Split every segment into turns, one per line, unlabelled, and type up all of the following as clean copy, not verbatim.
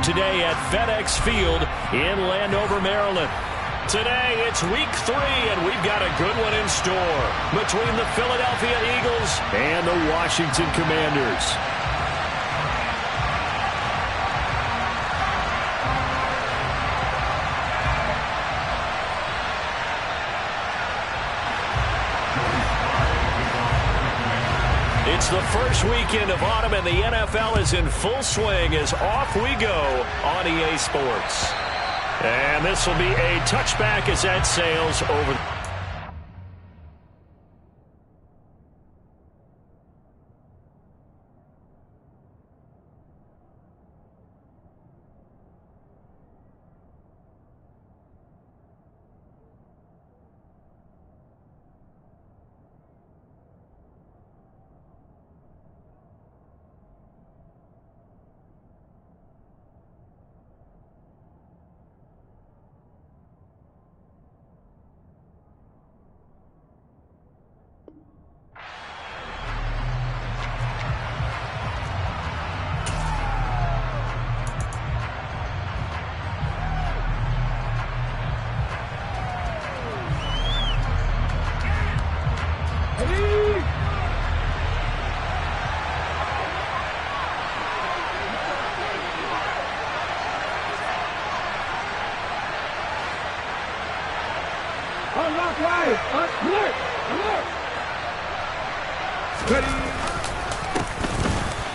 today at FedEx Field in Landover, Maryland. Today, it's week 3, and we've got a good one in store between the Philadelphia Eagles and the Washington Commanders. It's the first weekend of autumn, and the NFL is in full swing as off we go on EA Sports. And this will be a touchback as that sails over.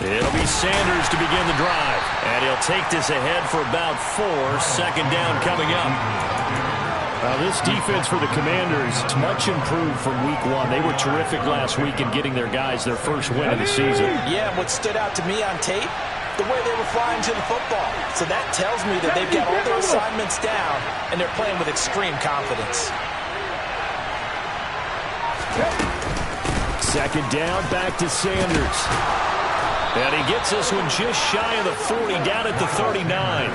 It'll be Sanders to begin the drive, and he'll take this ahead for about 4. Second down coming up. This defense for the Commanders is much improved from week 1. They were terrific last week in getting their guys their first win of the season.
Yeah, and what stood out to me on tape, the way they were flying to the football. So that tells me that they've got all their assignments down, and they're playing with extreme confidence.
Second down, back to Sanders. And he gets this one just shy of the 40, down at the 39.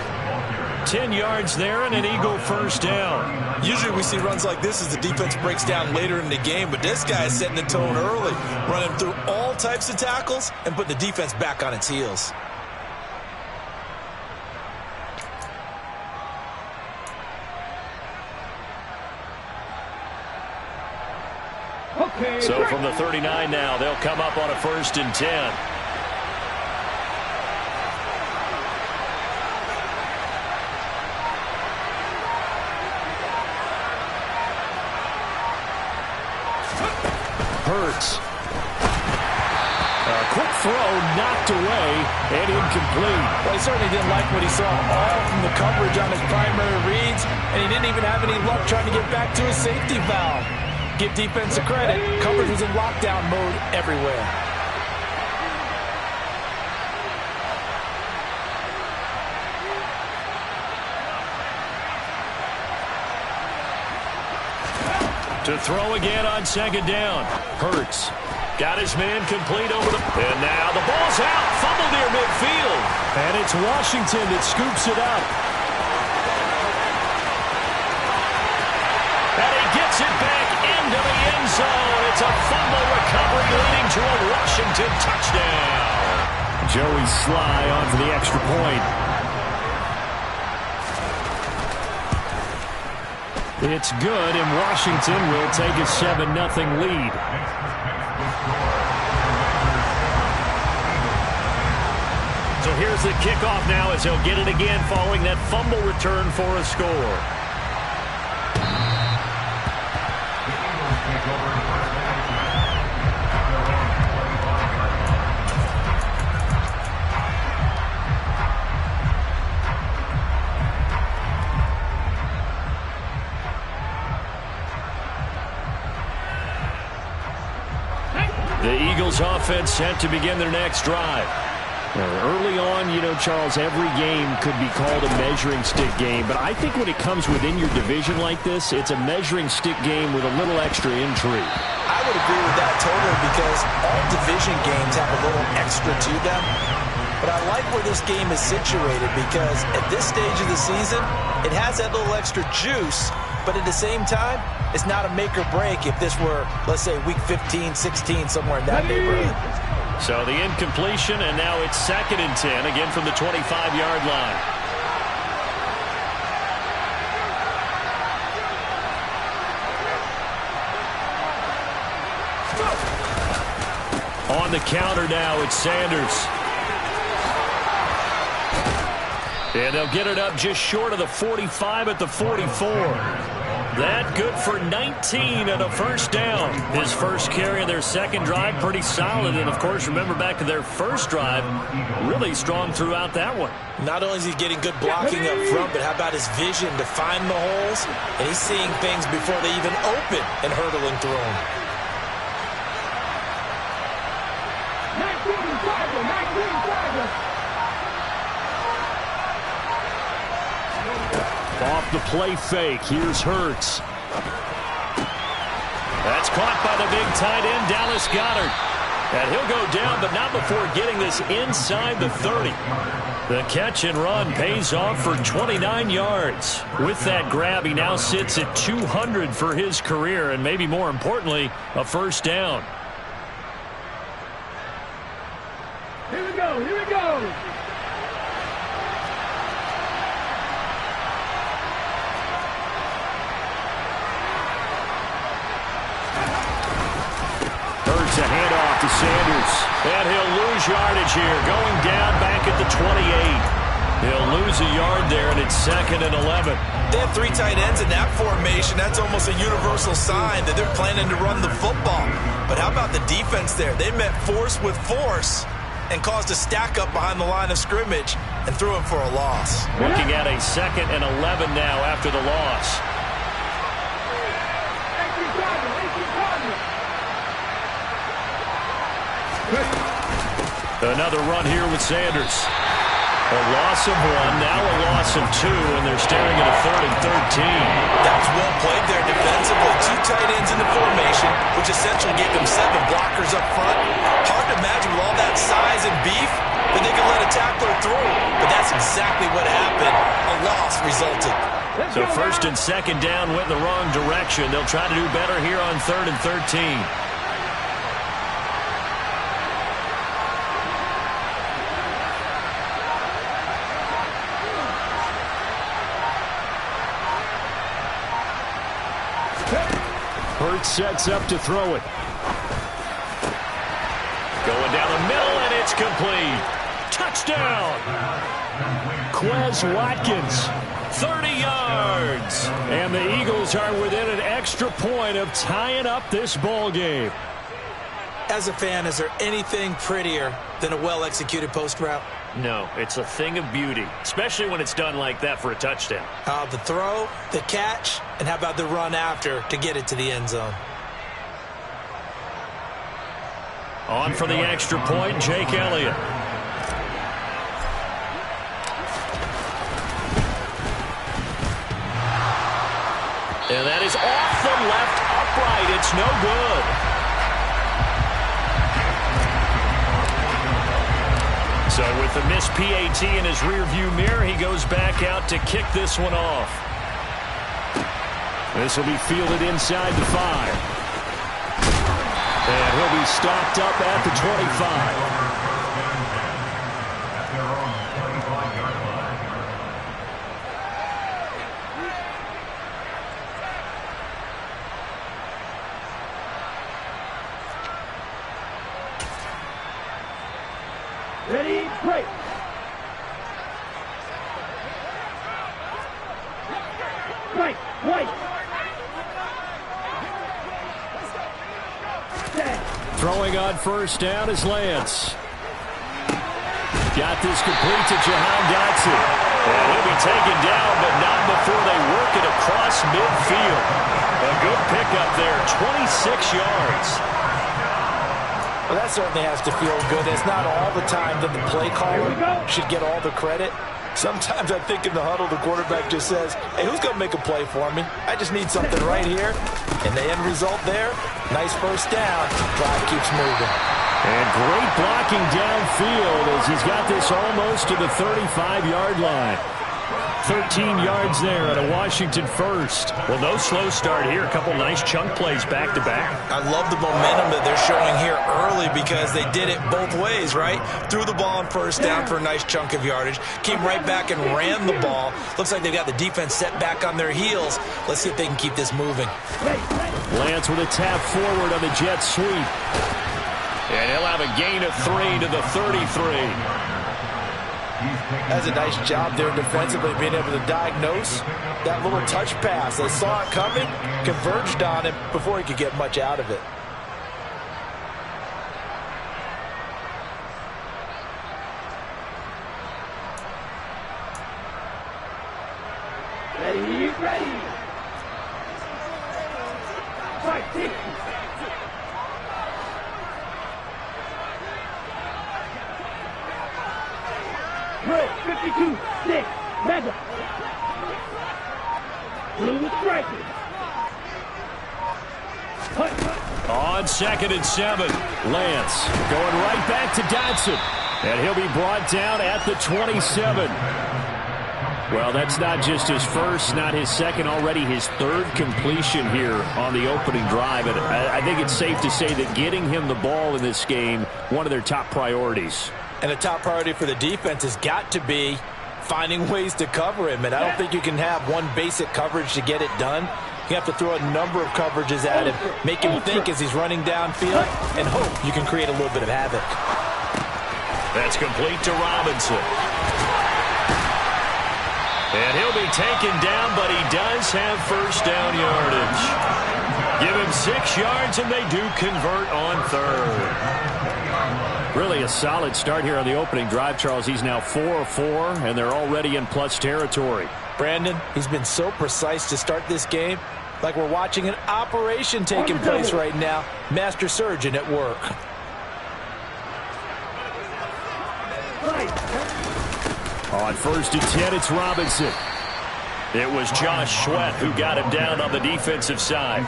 10 yards there and an Eagle first down.
Usually we see runs like this as the defense breaks down later in the game, but this guy is setting the tone early, running through all types of tackles and putting the defense back on its heels.
So from the 39 now, they'll come up on a 1st and 10. Hurts. A quick throw knocked away and incomplete.
Well, he certainly didn't like what he saw all from the coverage on his primary reads, and he didn't even have any luck trying to get back to his safety valve. Give defense a credit. Coverage was in lockdown mode everywhere.
To throw again on second down. Hurts. Got his man complete over the... And now the ball's out. Fumble near midfield. And it's Washington that scoops it up. And he gets it back into the end zone. It's a fumble recovery leading to a Washington touchdown. Joey Sly on for the extra point. It's good, and Washington will take a 7-0 lead. So here's the kickoff now as he'll get it again following that fumble return for a score. The Eagles offense set to begin their next drive. Early on, you know, Charles, every game could be called a measuring stick game, but I think when it comes within your division like this, it's a measuring stick game with a little extra intrigue.
I would agree with that totally, because all division games have a little extra to them. But I like where this game is situated, because at this stage of the season, it has that little extra juice, but at the same time, it's not a make or break if this were, let's say, week 15, 16, somewhere in that neighborhood.
So the incompletion, and now it's 2nd and 10, again from the 25-yard line. on the counter now. It's Sanders. And they'll get it up just short of the 45 at the 44. That good for 19 and a first down. His first carry of their second drive, pretty solid. And, of course, remember back to their first drive, really strong throughout that one.
Not only is he getting good blocking up front, but how about his vision to find the holes? And he's seeing things before they even open and hurdling through them.
19
Off the play fake. Here's Hurts. That's caught by the big tight end, Dallas Goedert. And he'll go down, but not before getting this inside the 30. The catch and run pays off for 29 yards. With that grab, he now sits at 200 for his career, and maybe more importantly, a first down.
Here we go, here we go.
Hurts a handoff to Sanders. And he'll lose yardage here. Going down back at the 28. He'll lose a yard there, and it's 2nd and 11.
They have 3 tight ends in that formation. That's almost a universal sign that they're planning to run the football. But how about the defense there? They met force with force and caused a stack up behind the line of scrimmage and threw him for a loss.
Looking at a 2nd and 11 now after the loss. Another run here with Sanders. A loss of 1, now a loss of 2, and they're staring at a 3rd and 13.
That was well played there defensively. 2 tight ends in the formation, which essentially gave them 7 blockers up front. Hard to imagine with all that size and beef that they could let a tackler through. But that's exactly what happened. A loss resulted.
So 1st and 2nd down went in the wrong direction. They'll try to do better here on 3rd and 13. Hurts sets up to throw it. Going down the middle, and it's complete. Touchdown! Quez Watkins, 30 yards. And the Eagles are within an extra point of tying up this ball game.
As a fan, is there anything prettier than a well-executed post route?
No, it's a thing of beauty, especially when it's done like that for a touchdown.
The throw, the catch, and how about the run after to get it to the end zone?
On for the extra point, Jake Elliott. And that is off the left upright. It's no good. So with the missed PAT in his rearview mirror, he goes back out to kick this one off. This will be fielded inside the 5. And he'll be stopped up at the 25.
Ready, break. Right, right.
Throwing on first down is Lance. Got this complete to Jahan Dotson. And he'll be taken down, but not before they work it across midfield. A good pickup there, 26 yards.
Well, that certainly has to feel good. It's not all the time that the play caller should get all the credit. Sometimes I think in the huddle, the quarterback just says, hey, who's going to make a play for me? I just need something right here. And the end result there, nice first down. Drive keeps moving.
And great blocking downfield as he's got this almost to the 35-yard line. 13 yards there on a Washington first. Well, no slow start here. A couple nice chunk plays back-to-back.
I love the momentum that they're showing here early because they did it both ways, right? Threw the ball on first down for a nice chunk of yardage. Came right back and ran the ball. Looks like they've got the defense set back on their heels. Let's see if they can keep this moving.
Lance with a tap forward on the jet sweep. And he'll have a gain of 3 to the 33.
That's a nice job there defensively, being able to diagnose that little touch pass. They saw it coming, converged on him before he could get much out of it.
Ready, ready. Fight, take. Drill, 52, 6, mega. Blue striker.
On 2nd and 7, Lance going right back to Dotson. And he'll be brought down at the 27. Well, that's not just his first, not his second, already his third completion here on the opening drive. And I think it's safe to say that getting him the ball in this game, one of their top priorities.
And the top priority for the defense has got to be finding ways to cover him. And I don't think you can have one basic coverage to get it done. You have to throw a number of coverages at him, make him think as he's running downfield, and hope you can create a little bit of havoc.
That's complete to Robinson. And he'll be taken down, but he does have first down yardage. Give him 6 yards, and they do convert on 3rd. Really a solid start here on the opening drive, Charles. He's now 4 of 4, and they're already in plus territory.
Brandon, he's been so precise to start this game, like we're watching an operation taking place right now. Master surgeon at work.
On 1st and 10, it's Robinson. It was Josh Sweat who got him down on the defensive side.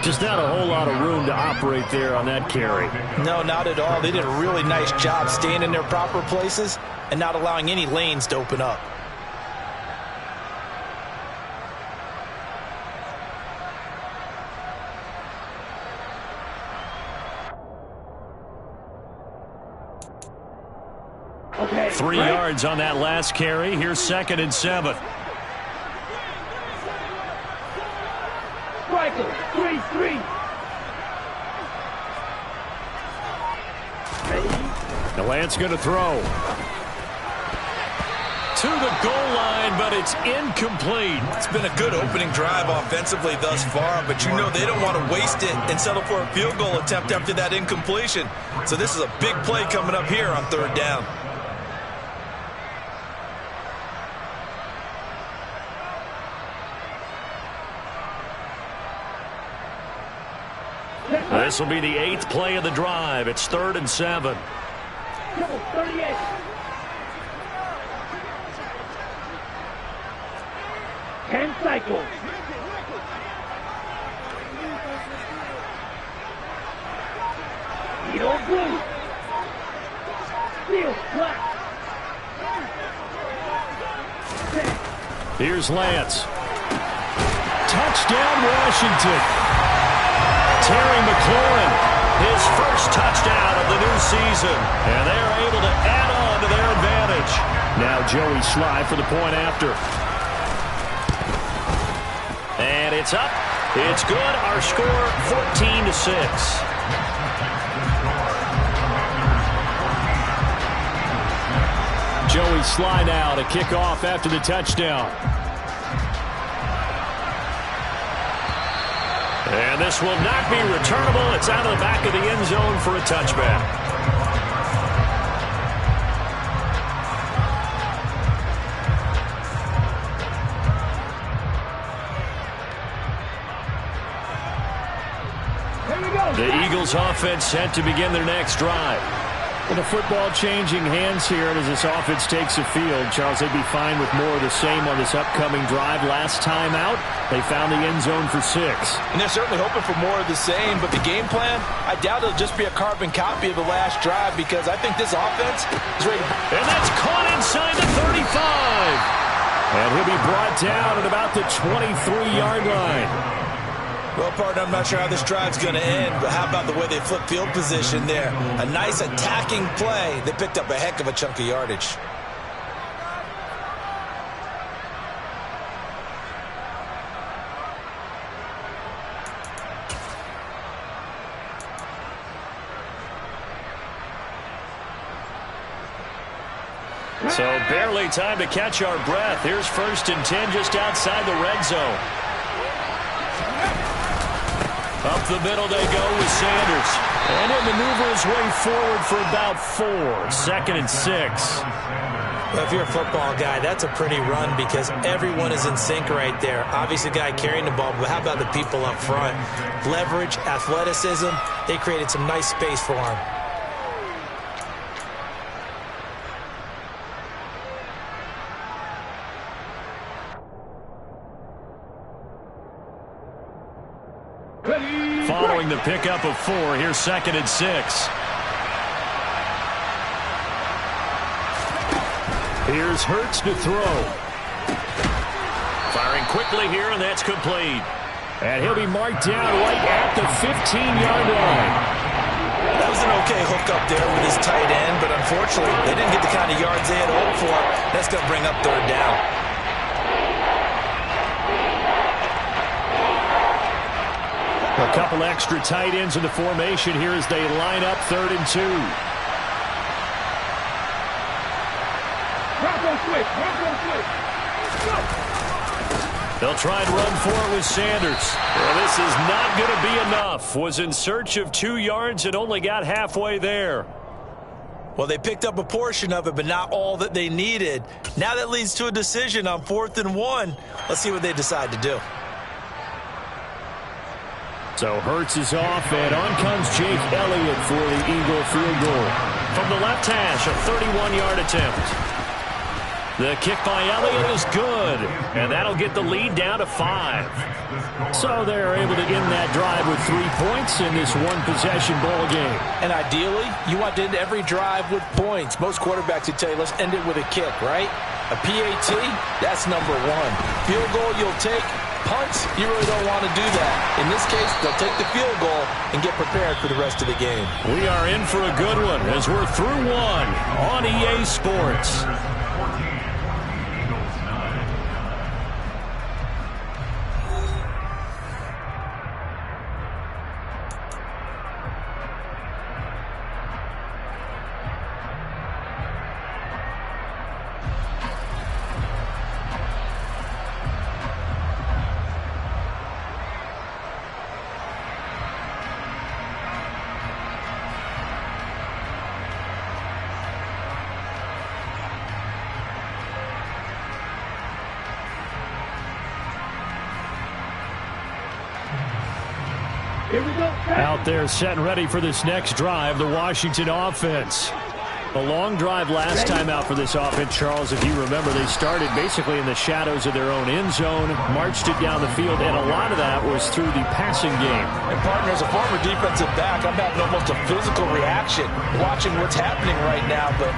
Just not a whole lot of room to operate there on that carry.
No, not at all. They did a really nice job staying in their proper places and not allowing any lanes to open up.
Okay.
3 yards on that last carry. Here's 2nd and 7.
Striker, 3-3. Ready?
Now Lance going to throw. To the goal line, but it's incomplete.
It's been a good opening drive offensively thus far, but you know they don't want to waste it and settle for a field goal attempt after that incompletion. So this is a big play coming up here on 3rd down.
This will be the 8th play of the drive. It's 3rd and 7.
Triple 38. Ten cycles. Needle blue. Steel black.
Here's Lance. Touchdown, Washington. Terry McLaurin, his first touchdown of the new season. And they're able to add on to their advantage. Now Joey Sly for the point after. And it's up. It's good. Our score, 14-6. Joey Sly now to kick off after the touchdown. And this will not be returnable. It's out of the back of the end zone for a touchback.
Here we go.
The Eagles offense set to begin their next drive. With the football changing hands here as this offense takes the field, Charles, they'd be fine with more of the same on this upcoming drive. Last time out, they found the end zone for 6.
And they're certainly hoping for more of the same, but the game plan, I doubt it'll just be a carbon copy of the last drive because I think this offense is ready to...
And that's caught inside the 35. And he'll be brought down at about the 23-yard line.
Well, partner, I'm not sure how this drive's going to end, but how about the way they flip field position there? A nice attacking play. They picked up a heck of a chunk of yardage.
So barely time to catch our breath. Here's 1st and 10 just outside the red zone. Up the middle they go with Sanders. And he'll maneuver his way forward for about 4. 2nd and 6.
Well, if you're a football guy, that's a pretty run because everyone is in sync right there. Obviously, the guy carrying the ball, but how about the people up front? Leverage, athleticism, they created some nice space for him.
Following the pickup of 4, here's 2nd and 6. Here's Hurts to throw. Firing quickly here, and that's complete. And he'll be marked down right at the 15-yard line.
That was an okay hookup there with his tight end, but unfortunately, they didn't get the kind of yards they had hoped for. That's going to bring up 3rd down.
A couple extra tight ends in the formation here as they line up 3rd and 2. They'll try and run for it with Sanders. Well, this is not going to be enough. Was in search of 2 yards and only got halfway there.
Well, they picked up a portion of it, but not all that they needed. Now that leads to a decision on 4th and 1. Let's see what they decide to do.
So Hurts is off, and on comes Jake Elliott for the Eagle field goal. From the left hash, a 31-yard attempt. The kick by Elliott is good, and that'll get the lead down to 5. So they're able to end that drive with 3 points in this one-possession ball game.
And ideally, you want to end every drive with points. Most quarterbacks would tell you, let's end it with a kick, right? A PAT, that's number 1. Field goal you'll take. Punts, you really don't want to do that. In this case, they'll take the field goal and get prepared for the rest of the game.
We are in for a good one as we're through 1 on EA Sports. Out there set and ready for this next drive, the Washington offense. A long drive last time out for this offense, Charles. If you remember, they started basically in the shadows of their own end zone, marched it down the field, and a lot of that was through the passing game.
And partner, as a former defensive back, I'm having almost a physical reaction watching what's happening right now, but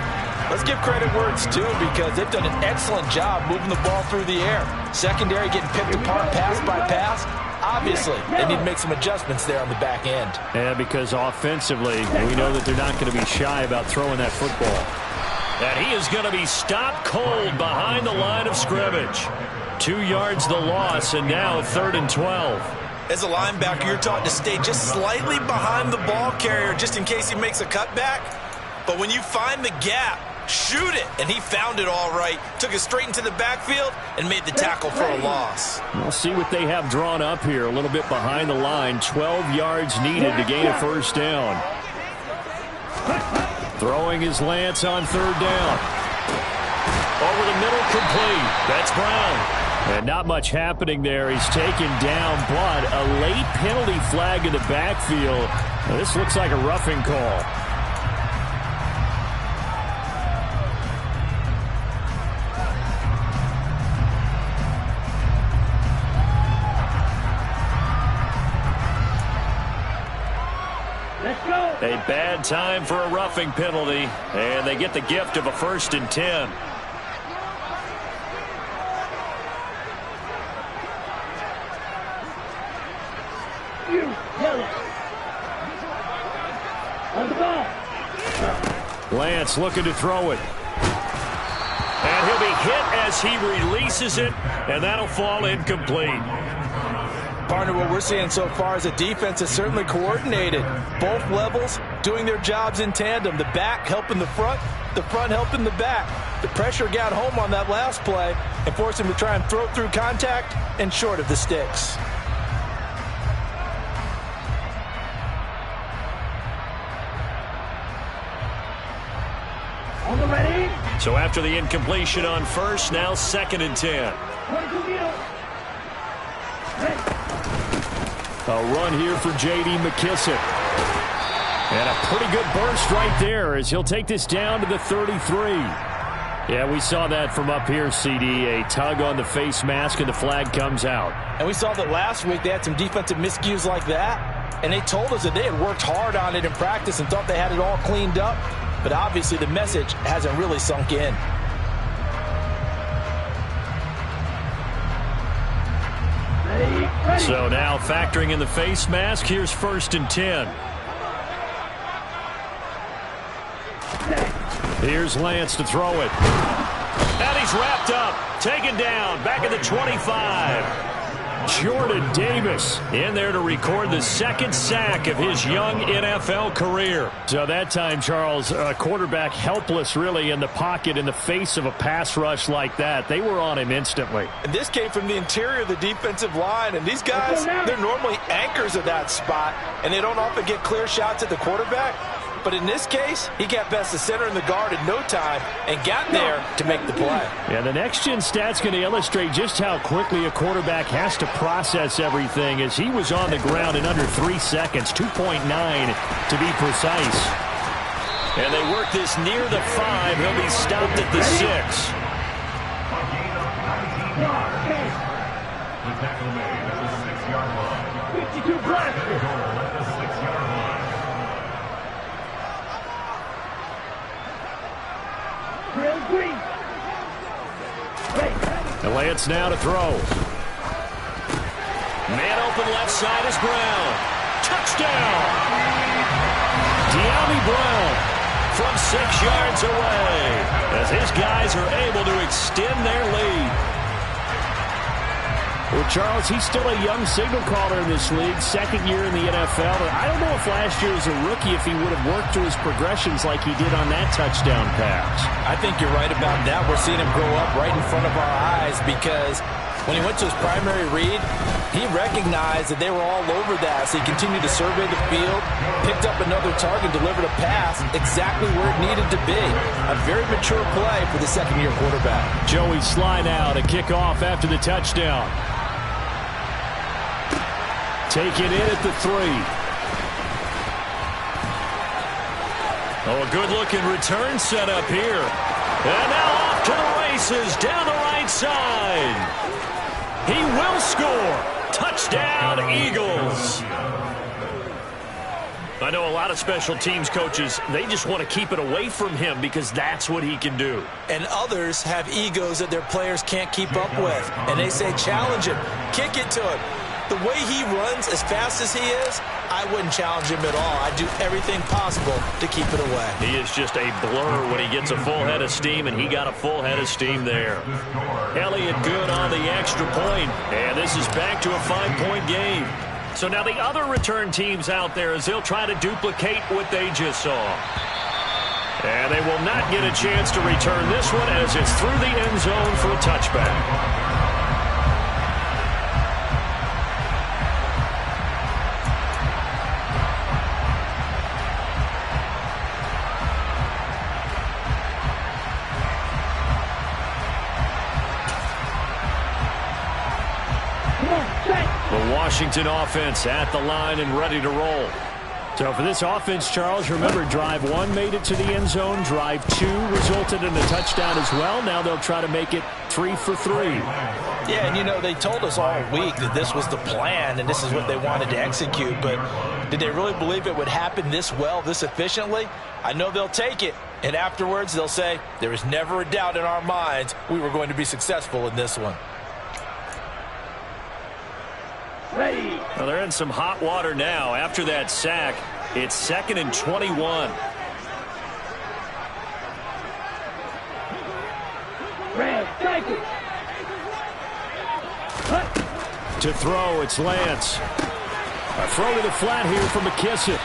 let's give credit where it's due because they've done an excellent job moving the ball through the air. Secondary getting picked apart pass by pass. Obviously, they need to make some adjustments there on the back end.
Yeah, because offensively, we know that they're not going to be shy about throwing that football. And he is going to be stopped cold behind the line of scrimmage. 2 yards the loss, and now 3rd and 12.
As a linebacker, you're taught to stay just slightly behind the ball carrier just in case he makes a cutback. But when you find the gap, shoot it. And he found it all right. Took it straight into the backfield and made the tackle for a loss.
We'll see what they have drawn up here. A little bit behind the line. 12 yards needed to gain a 1st down. Throwing his Lance on 3rd down. Over the middle, complete. That's Brown. And not much happening there. He's taken down, but a late penalty flag in the backfield. Now, this looks like a roughing call. A bad time for a roughing penalty, and they get the gift of a 1st and 10.
On the ball.
Lance looking to throw it. And he'll be hit as he releases it, and that'll fall incomplete.
Partner, what we're seeing so far is a defense is certainly coordinated. Both levels doing their jobs in tandem. The back helping the front helping the back. The pressure got home on that last play and forced him to try and throw through contact and short of the sticks.
So after the incompletion on first, now 2nd and 10. A run here for J.D. McKissic. And a pretty good burst right there as he'll take this down to the 33. Yeah, we saw that from up here, CD. A tug on the face mask and the flag comes out.
And we saw that last week they had some defensive miscues like that. And they told us that they had worked hard on it in practice and thought they had it all cleaned up. But obviously the message hasn't really sunk in.
So now factoring in the face mask, here's 1st and 10. Here's Lance to throw it. And he's wrapped up. Taken down. Back at the 25. Jordan Davis in there to record the 2nd sack of his young NFL career. So that time, Charles, a quarterback helpless really in the pocket in the face of a pass rush like that. They were on him instantly.
And this came from the interior of the defensive line. And these guys, they're normally anchors of that spot. And they don't often get clear shots at the quarterback. But in this case, he got past the center and the guard in no time and got there to make the play.
Yeah, the next-gen stat's going to illustrate just how quickly a quarterback has to process everything as he was on the ground in under 3 seconds, 2.9 to be precise. And they work this near the 5. He'll be stopped at the 6.
The tackle made at the 6-yard line. 52 blocks.
And Lance now to throw. Man open left side is Brown. Touchdown! De'Ami Brown from 6 yards away as his guys are able to extend their lead. Well, Charles, he's still a young signal caller in this league, 2nd year in the NFL. I don't know if last year as a rookie if he would have worked through his progressions like he did on that touchdown pass.
I think you're right about that. We're seeing him grow up right in front of our eyes because when he went to his primary read, he recognized that they were all over that. So he continued to survey the field, picked up another target, delivered a pass exactly where it needed to be. A very mature play for the 2nd-year quarterback.
Joey Sly now to kick off after the touchdown. Taken in at the 3. Oh, a good-looking return set up here. And now off to the races down the right side. He will score. Touchdown, Eagles. I know a lot of special teams coaches, they just want to keep it away from him because that's what he can do.
And others have egos that their players can't keep up with. And they say, challenge him, kick it to him. The way he runs as fast as he is, I wouldn't challenge him at all. I'd do everything possible to keep it away.
He is just a blur when he gets a full head of steam, and he got a full head of steam there. Elliott good on the extra point, and this is back to a 5-point game. So now the other return teams out there as they'll try to duplicate what they just saw. And they will not get a chance to return this one as it's through the end zone for a touchback. The Washington offense at the line and ready to roll. So for this offense, Charles, remember drive 1 made it to the end zone. Drive 2 resulted in a touchdown as well. Now they'll try to make it 3 for 3.
Yeah, and you know, they told us all week that this was the plan and this is what they wanted to execute. But did they really believe it would happen this well, this efficiently? I know they'll take it. And afterwards, they'll say, there was never a doubt in our minds we were going to be successful in this one.
Well, they're in some hot water now. After that sack, it's 2nd and 21. To throw, it's Lance. A throw to the flat here from McKissic.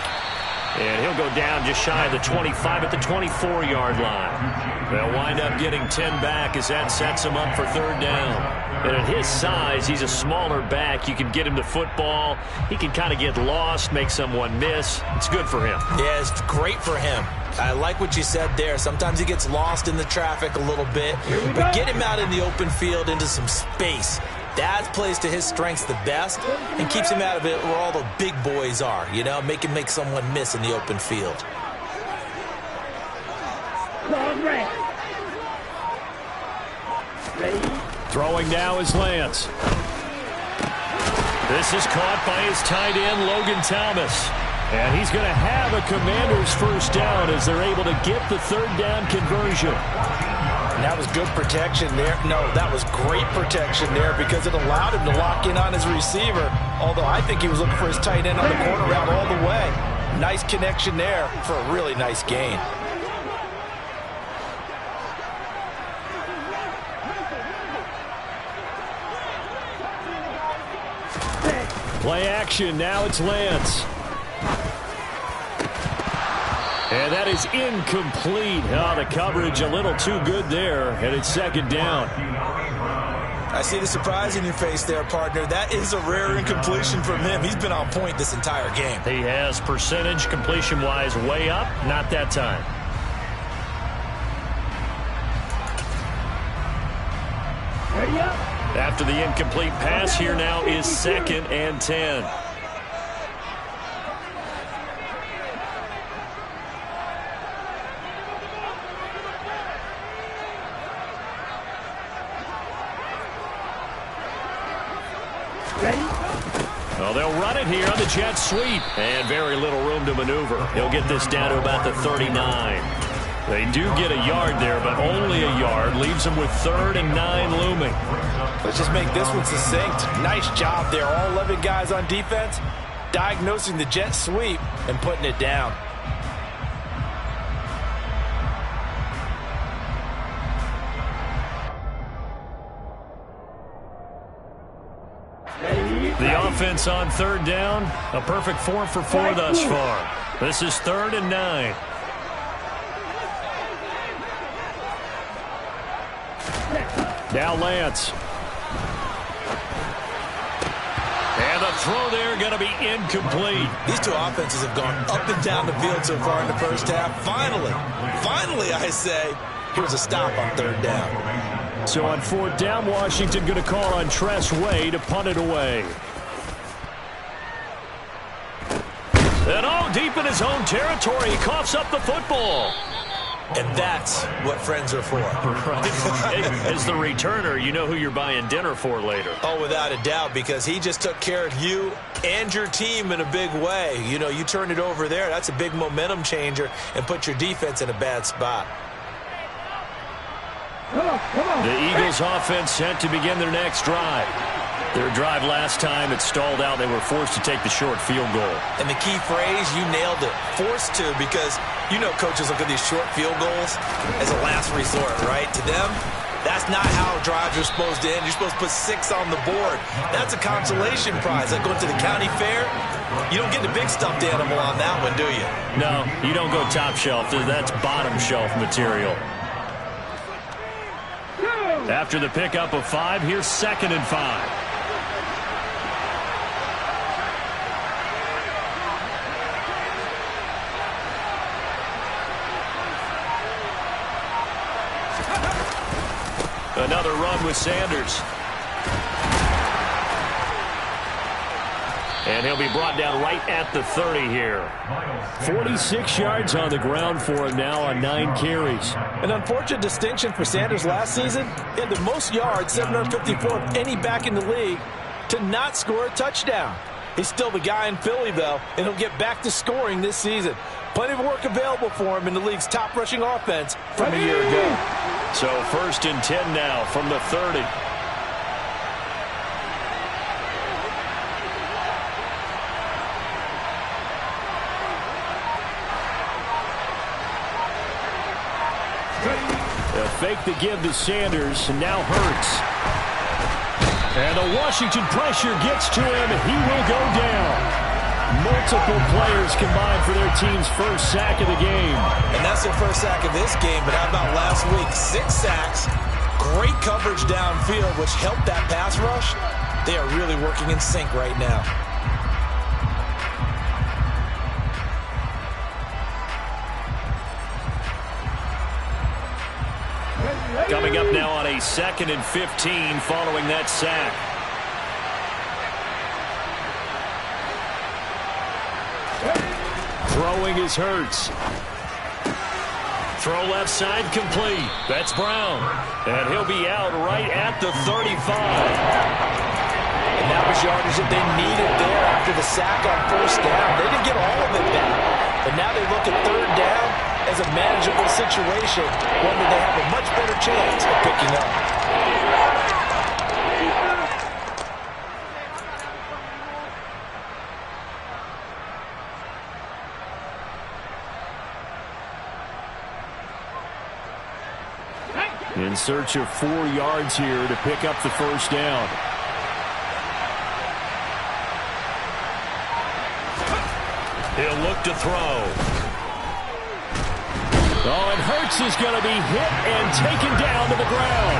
And he'll go down just shy of the 25 at the 24-yard line. They'll wind up getting 10 back as that sets him up for third down. And at his size, he's a smaller back. You can get him the football. He can kind of get lost, make someone miss. It's good for him.
Yeah, it's great for him. I like what you said there. Sometimes he gets lost in the traffic a little bit. But get him out in the open field into some space. That plays to his strengths the best and keeps him out of it where all the big boys are. You know, make him make someone miss in the open field.
Throwing now is Lance. This is caught by his tight end, Logan Thomas. And he's going to have a Commanders first down as they're able to get the third down conversion.
And that was good protection there. No, that was great protection there because it allowed him to lock in on his receiver. Although I think he was looking for his tight end on the corner route all the way. Nice connection there for a really nice gain.
Play action, now it's Lance. And that is incomplete. Oh, the coverage a little too good there, and it's second down.
I see the surprise in your face there, partner. That is a rare incompletion from him. He's been on point this entire game.
He has percentage completion-wise way up, not that time. After the incomplete pass, here now is 2nd and 10. Well, they'll run it here on the jet sweep. And very little room to maneuver. He'll get this down to about the 39. They do get a yard there, but only a yard. Leaves them with 3rd and 9 looming.
Let's just make this one succinct. Nice job there. All 11 guys on defense diagnosing the jet sweep and putting it down.
The offense on third down, a perfect 4 for 4 thus far. This is 3rd and 9. Now Lance. And the throw there going to be incomplete.
These two offenses have gone up and down the field so far in the first half. Finally, I say, here's a stop on third down.
So on 4th down, Washington going to call on Tress Way to punt it away. And deep in his own territory, he coughs up the football.
And that's what friends are for.
Right. As the returner, you know who you're buying dinner for later.
Oh, without a doubt, because he just took care of you and your team in a big way. You know, you turn it over there, that's a big momentum changer and put your defense in a bad spot.
The Eagles offense set to begin their next drive. Their drive last time, it stalled out. They were forced to take the short field goal.
And the key phrase, you nailed it. Forced to, because you know coaches look at these short field goals as a last resort, right? To them, that's not how drives are supposed to end. You're supposed to put 6 on the board. That's a consolation prize. Like going to the county fair, you don't get the big stuffed animal on that one, do you?
No, you don't go top shelf. That's bottom shelf material. After the pickup of 5, here's 2nd and 5. Another run with Sanders. And he'll be brought down right at the 30 here. 46 yards on the ground for him now on 9 carries.
An unfortunate distinction for Sanders last season. He had the most yards, 754 of any back in the league, to not score a touchdown. He's still the guy in Philly, though, and he'll get back to scoring this season. Plenty of work available for him in the league's top rushing offense from a year ago.
So 1st and 10 now from the 30. They'll fake the give to Sanders, and now Hurts. And the Washington pressure gets to him, and he will go down. Multiple players combined for their team's first sack of the game.
And that's their first sack of this game, but how about last week? 6 sacks, great coverage downfield, which helped that pass rush. They are really working in sync right now.
Coming up now on a 2nd and 15 following that sack. Throwing is Hurts. Throw left side complete. That's Brown. And he'll be out right at the 35.
And that was yardage that they needed there after the sack on first down. They didn't get all of it back. But now they look at third down as a manageable situation, one that they have a much better chance of picking up.
In search of 4 yards here to pick up the first down. He'll look to throw. Oh, and Hurts is going to be hit and taken down to the ground.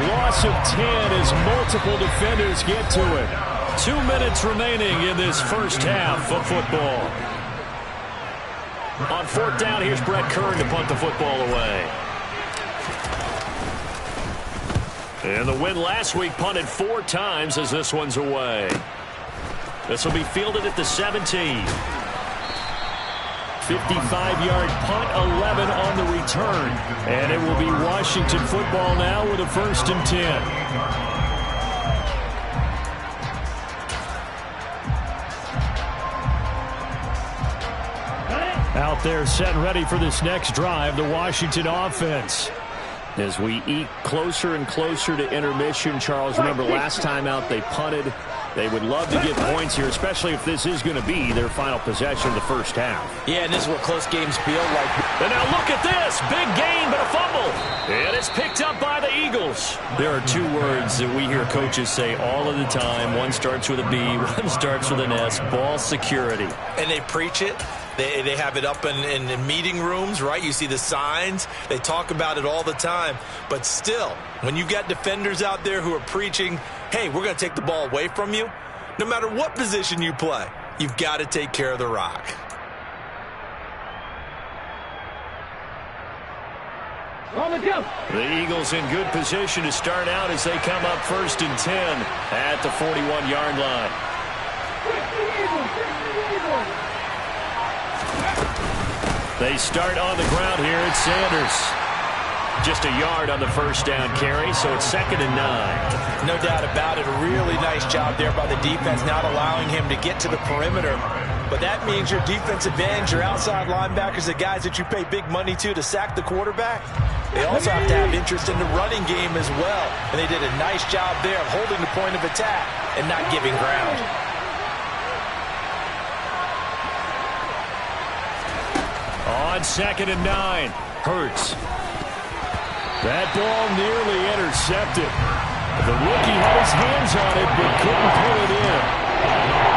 Loss of 10 as multiple defenders get to it. 2 minutes remaining in this first half of football. On 4th down, here's Brett Kern to punt the football away. And the win last week punted 4 times as this one's away. This will be fielded at the 17. 55-yard punt, 11 on the return. And it will be Washington football now with a 1st and 10. Out there set and ready for this next drive, the Washington offense. As we eke closer and closer to intermission, Charles, remember last time out they punted. They would love to get points here, especially if this is going to be their final possession of the first half.
Yeah, and this is what close games feel like.
And now look at this. Big gain, but a fumble. And it's picked up by the Eagles. There are 2 words that we hear coaches say all of the time. One starts with a B, one starts with an S. Ball security.
And they preach it. They have it up in meeting rooms, right? You see the signs. They talk about it all the time. But still, when you got defenders out there who are preaching, hey, we're going to take the ball away from you, no matter what position you play, you've got to take care of the rock.
The Eagles in good position to start out as they come up 1st and 10 at the 41-yard line. They start on the ground here. It's Sanders. Just a yard on the first down carry, so it's 2nd and 9.
No doubt about it. A really nice job there by the defense, not allowing him to get to the perimeter. But that means your defensive ends, your outside linebackers, the guys that you pay big money to sack the quarterback, they also have to have interest in the running game as well. And they did a nice job there of holding the point of attack and not giving ground.
On 2nd and 9, Hurts. That ball nearly intercepted. The rookie had his hands on it, but couldn't pull it in.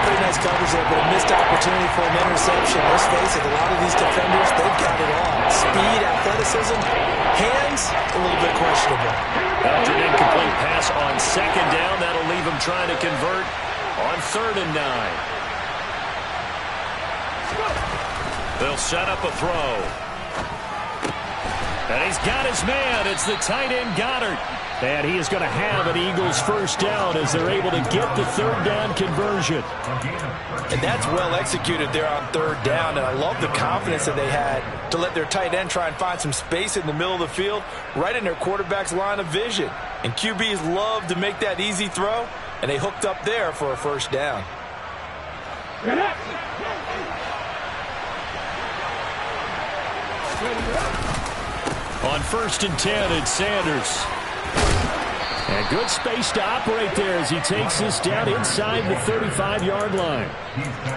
Pretty nice coverage there, but a missed opportunity for an interception. Let's face it, a lot of these defenders, they've got it all. Speed, athleticism, hands, a little bit questionable.
After an incomplete pass on 2nd down, that'll leave him trying to convert on 3rd and 9. They'll set up a throw. And he's got his man. It's the tight end Goddard. And he is going to have an Eagles first down as they're able to get the 3rd down conversion.
And that's well executed there on 3rd down. And I love the confidence that they had to let their tight end try and find some space in the middle of the field, right in their quarterback's line of vision. And QBs love to make that easy throw, and they hooked up there for a first down.
On 1st and 10, it's Sanders. And good space to operate there as he takes this down inside the 35-yard line.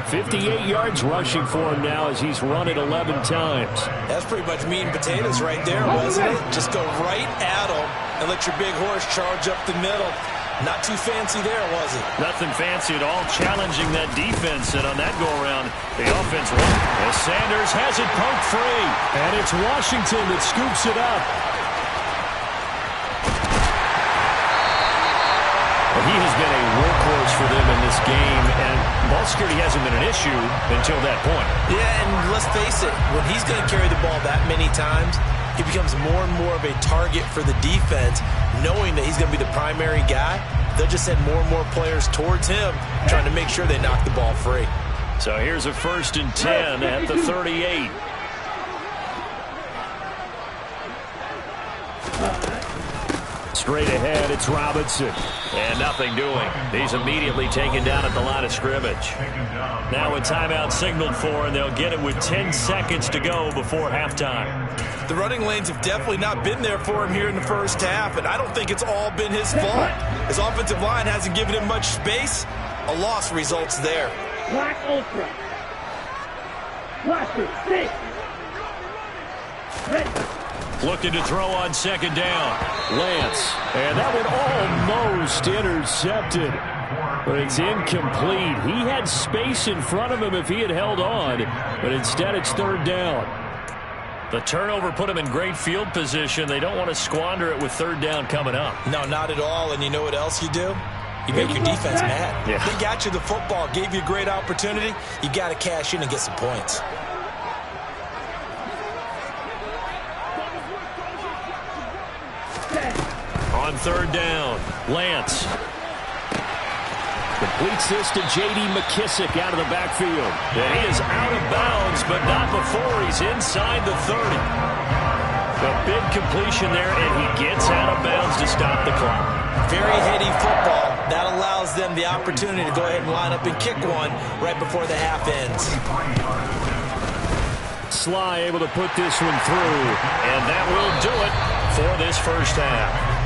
58 yards rushing for him now as he's run it 11 times.
That's pretty much meat and potatoes right there, wasn't it? Just go right at him and let your big horse charge up the middle. Not too fancy there, was it?
Nothing fancy at all, challenging that defense, and on that go-around, the offense won. As Sanders has it poked free, and it's Washington that scoops it up. He has been a workhorse for them in this game, and ball security hasn't been an issue until that point.
Yeah, and let's face it, when he's going to carry the ball that many times, he becomes more and more of a target for the defense, knowing that he's going to be the primary guy. They'll just send more and more players towards him, trying to make sure they knock the ball free.
So here's a 1st and 10 at the 38. Straight ahead, it's Robinson. And nothing doing. He's immediately taken down at the line of scrimmage. Now a timeout signaled for, and they'll get it with 10 seconds to go before halftime.
The running lanes have definitely not been there for him here in the first half, and I don't think it's all been his fault. His offensive line hasn't given him much space. A loss results there.
Black Ultra. Blaster, 6. Ready.
Looking to throw on 2nd down. Lance. And that one almost intercepted. But it's incomplete. He had space in front of him if he had held on. But instead it's 3rd down. The turnover put him in great field position. They don't want to squander it with 3rd down coming up.
No, not at all. And you know what else you do? You make your defense mad.
Yeah.
They got you the football, gave you a great opportunity. You got to cash in and get some points.
On 3rd down, Lance. Completes this to J.D. McKissick out of the backfield. And he is out of bounds, but not before he's inside the 30. A big completion there, and he gets out of bounds to stop the clock.
Very heady football. That allows them the opportunity to go ahead and line up and kick one right before the half ends.
Sly able to put this one through, and that will do it for this first half.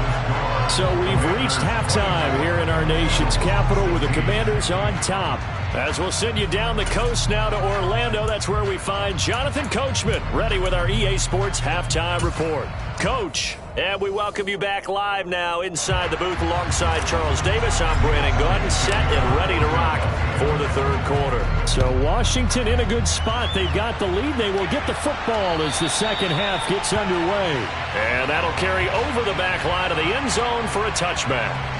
So we've reached halftime here in our nation's capital with the Commanders on top. As we'll send you down the coast now to Orlando, that's where we find Jonathan Coachman ready with our EA Sports Halftime Report. Coach, and we welcome you back live now inside the booth alongside Charles Davis. I'm Brandon Gordon, set and ready to rock for the 3rd quarter. So Washington in a good spot. They've got the lead. They will get the football as the 2nd half gets underway. And that'll carry over the back line of the end zone for a touchback.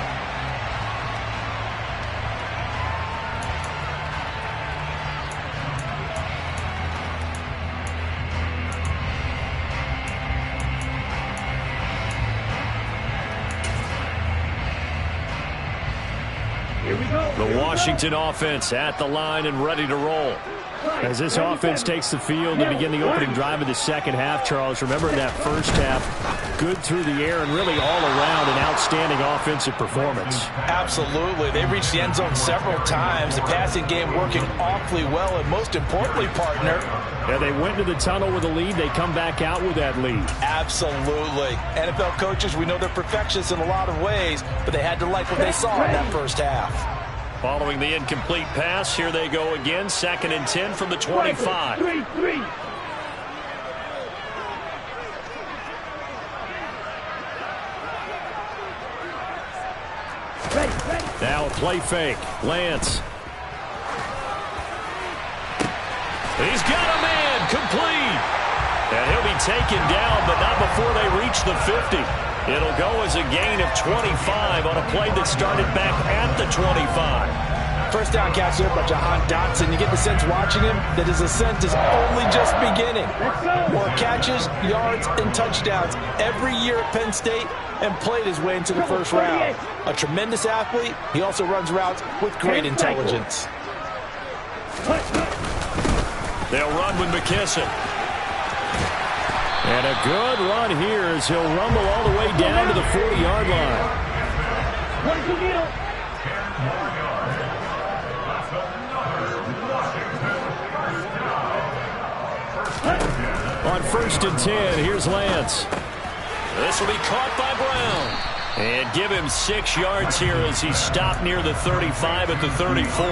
The Washington offense at the line and ready to roll. As this offense takes the field to begin the opening drive of the 2nd half, Charles, remember that first half, good through the air and really all around an outstanding offensive performance.
Absolutely. They reached the end zone several times. The passing game working awfully well, and most importantly, partner.
Yeah, they went to the tunnel with a lead. They come back out with that lead.
Absolutely. NFL coaches, we know they're perfectionists in a lot of ways, but they had to like what they saw in that first half.
Following the incomplete pass, here they go again. 2nd and 10 from the 25.
3-3.
Now a play fake. Lance. He's got a man complete. And he'll be taken down, but not before they reach the 50. It'll go as a gain of 25 on a play that started back at the 25.
First down catch there by Jahan Dotson. You get the sense watching him that his ascent is only just beginning. More catches, yards, and touchdowns every year at Penn State, and played his way into the first round. A tremendous athlete. He also runs routes with great intelligence.
They'll run with McKissick. And a good run here as he'll rumble all the way down to the 40-yard line. On 1st and 10, here's Lance. This will be caught by Brown. And give him 6 yards here as he stopped near the 35 at the 34.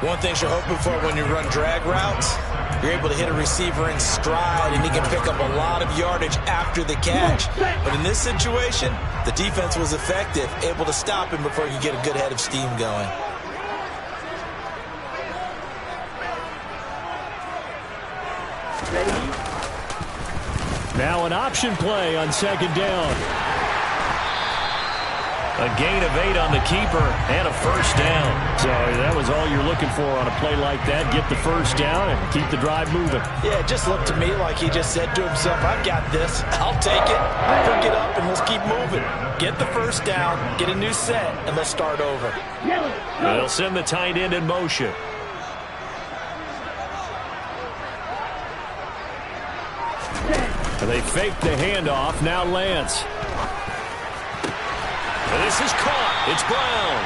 One thing you're hoping for when you run drag routes, You're able to hit a receiver in stride, and he can pick up a lot of yardage after the catch. But in this situation, the defense was effective, able to stop him before he could get a good head of steam going.
Now an option play on second down. A gain of 8 on the keeper and a first down. So that was all you're looking for on a play like that. Get the first down and keep the drive moving.
Yeah, it just looked to me like he just said to himself, I've got this. I'll take it. Pick it up, and let's keep moving. Get the first down, get a new set, and let's start over.
They'll send the tight end in motion. They fake the handoff. Now Lance. This is caught. It's Brown.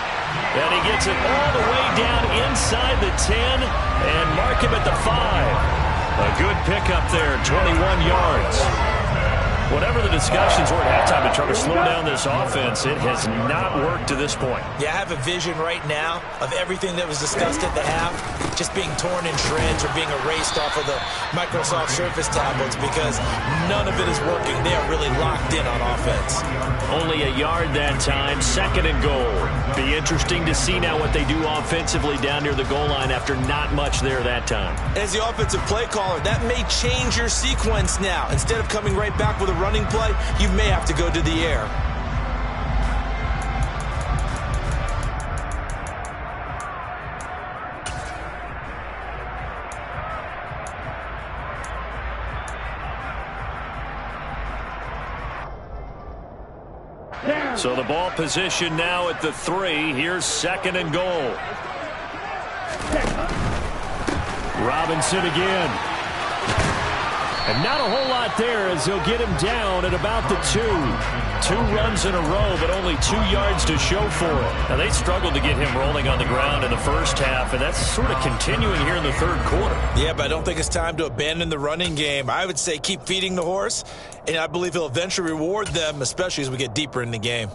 And he gets it all the way down inside the 10 and mark him at the 5. A good pickup there, 21 yards. Whatever the discussions were at halftime to try to slow down this offense, it has not worked to this point.
Yeah, I have a vision right now of everything that was discussed at the half just being torn in shreds or being erased off of the Microsoft Surface tablets because none of it is working. They are really locked in on offense.
Only a yard that time, second and goal. Be interesting to see now what they do offensively down near the goal line after not much there that time.
As the offensive play caller, that may change your sequence now. Instead of coming right back with a running play, you may have to go to the air.
So the ball position now at the 3. Here's second and goal. Robinson again. And not a whole lot there as he'll get him down at about the 2. 2 runs in a row, but only 2 yards to show for it. Now, they struggled to get him rolling on the ground in the first half, and that's sort of continuing here in the third quarter.
Yeah, but I don't think it's time to abandon the running game. I would say keep feeding the horse, and I believe he'll eventually reward them, especially as we get deeper in the game.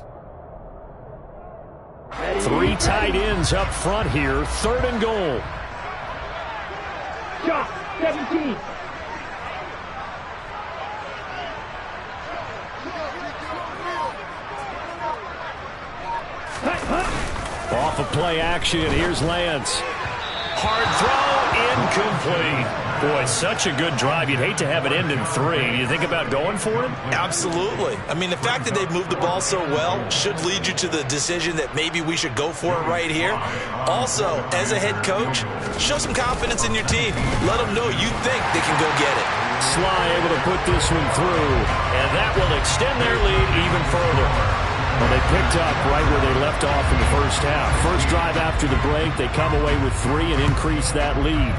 3 tight ends up front here, third and goal.
Shot, 17.
Off of play action, here's Lance. Hard throw, incomplete. Boy, such a good drive. You'd hate to have it end in 3. You think about going for it?
Absolutely. I mean, the fact that they've moved the ball so well should lead you to the decision that maybe we should go for it right here. Also, as a head coach, show some confidence in your team. Let them know you think they can go get it.
Sly able to put this one through, and that will extend their lead even further. Well, they picked up right where they left off in the first half. First drive after the break, they come away with 3 and increase that lead.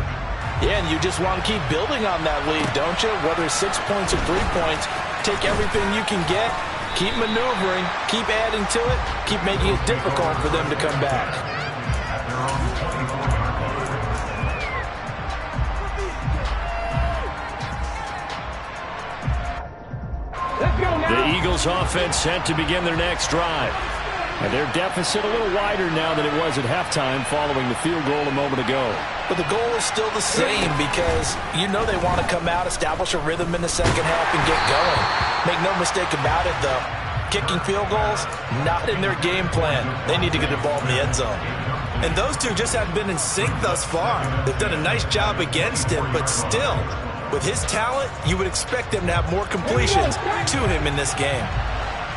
Yeah, and you just want to keep building on that lead, don't you? Whether it's 6 points or 3 points, take everything you can get, keep maneuvering, keep adding to it, keep making it difficult for them to come back.
The Eagles offense set to begin their next drive. And their deficit a little wider now than it was at halftime following the field goal a moment ago.
But the goal is still the same because you know they want to come out, establish a rhythm in the second half, and get going. Make no mistake about it, though. Kicking field goals, not in their game plan. They need to get the ball in the end zone. And those two just haven't been in sync thus far. They've done a nice job against him, but still, with his talent, you would expect them to have more completions to him in this game.